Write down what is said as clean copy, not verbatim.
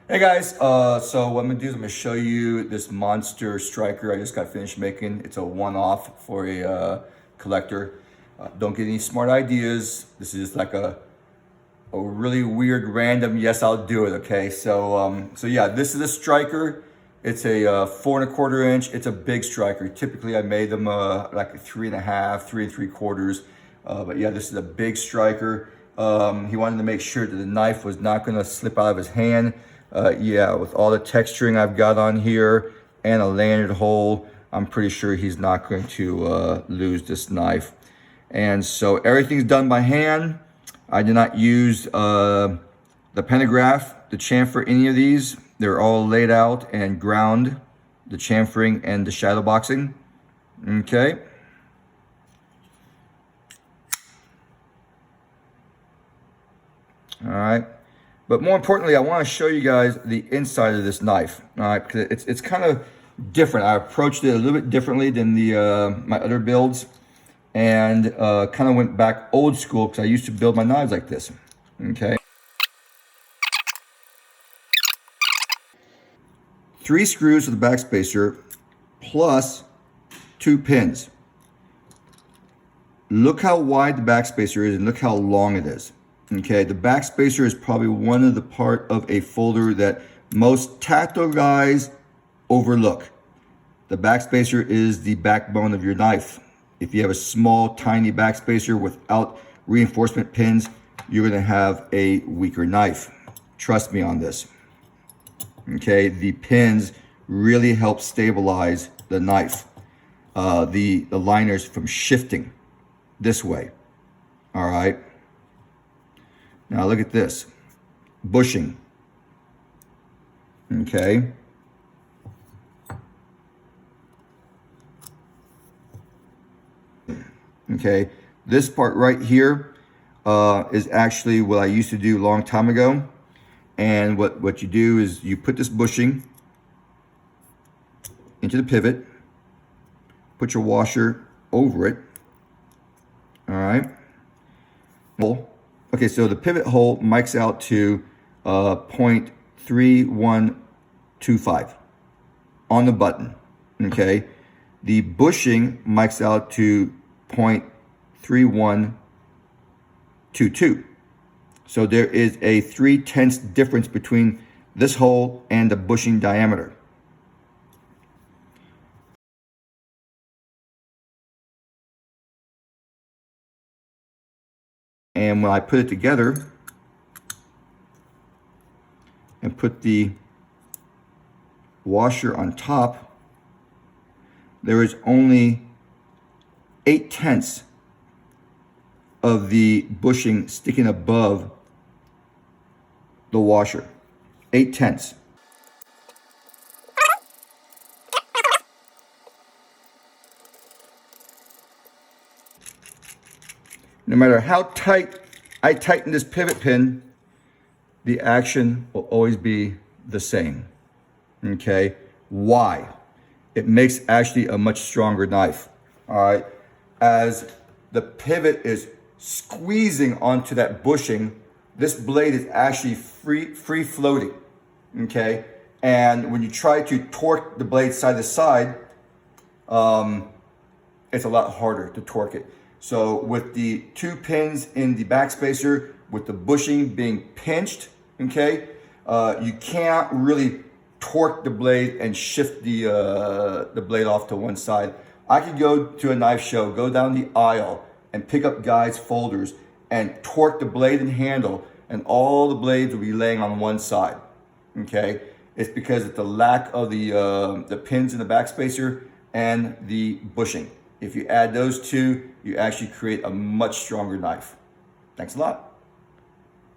Hey guys, so what I'm gonna do is I'm gonna show you this monster striker I just got finished making. It's a one-off for a collector. Don't get any smart ideas. This is just like a really weird, random, yes, I'll do it, okay? So yeah, this is a striker. It's a 4¼ inch. It's a big striker. Typically I made them like a 3½, 3¾ but yeah, this is a big striker. He wanted to make sure that the knife was not gonna slip out of his hand. Yeah, with all the texturing I've got on here and a lanyard hole, I'm pretty sure he's not going to lose this knife. And so everything's done by hand. I did not use the pentagraph to chamfer any of these. They're all laid out and ground, the chamfering and the shadow boxing. Okay. All right. But more importantly, I want to show you guys the inside of this knife. All right, because it's kind of different. I approached it a little bit differently than the my other builds, and kind of went back old school because I used to build my knives like this. Okay. 3 screws with the backspacer plus 2 pins. Look how wide the backspacer is and look how long it is. Okay, the backspacer is probably one of the part of a folder that most tactile guys overlook. The backspacer is the backbone of your knife. If you have a small, tiny backspacer without reinforcement pins, you're gonna have a weaker knife. Trust me on this. Okay, the pins really help stabilize the knife. The liners from shifting this way. All right. Now look at this, bushing, okay? Okay, this part right here is actually what I used to do a long time ago. And what you do is you put this bushing into the pivot, put your washer over it, all right? Well, okay, so the pivot hole mics out to 0.3125 on the button, okay? The bushing mics out to 0.3122. So there is a 0.3 difference between this hole and the bushing diameter. And when I put it together and put the washer on top, there is only 0.8 of the bushing sticking above the washer. 0.8. No matter how tight I tighten this pivot pin, the action will always be the same. Okay, why? It makes actually a much stronger knife. All right, as the pivot is squeezing onto that bushing, this blade is actually free floating. Okay, and when you try to torque the blade side to side, it's a lot harder to torque it. So with the 2 pins in the backspacer, with the bushing being pinched, okay, you can't really torque the blade and shift the blade off to one side. I could go to a knife show, go down the aisle and pick up guys' folders and torque the blade and handle, and all the blades will be laying on one side, okay? It's because of the lack of the pins in the backspacer and the bushing. If you add those two, you actually create a much stronger knife. Thanks a lot.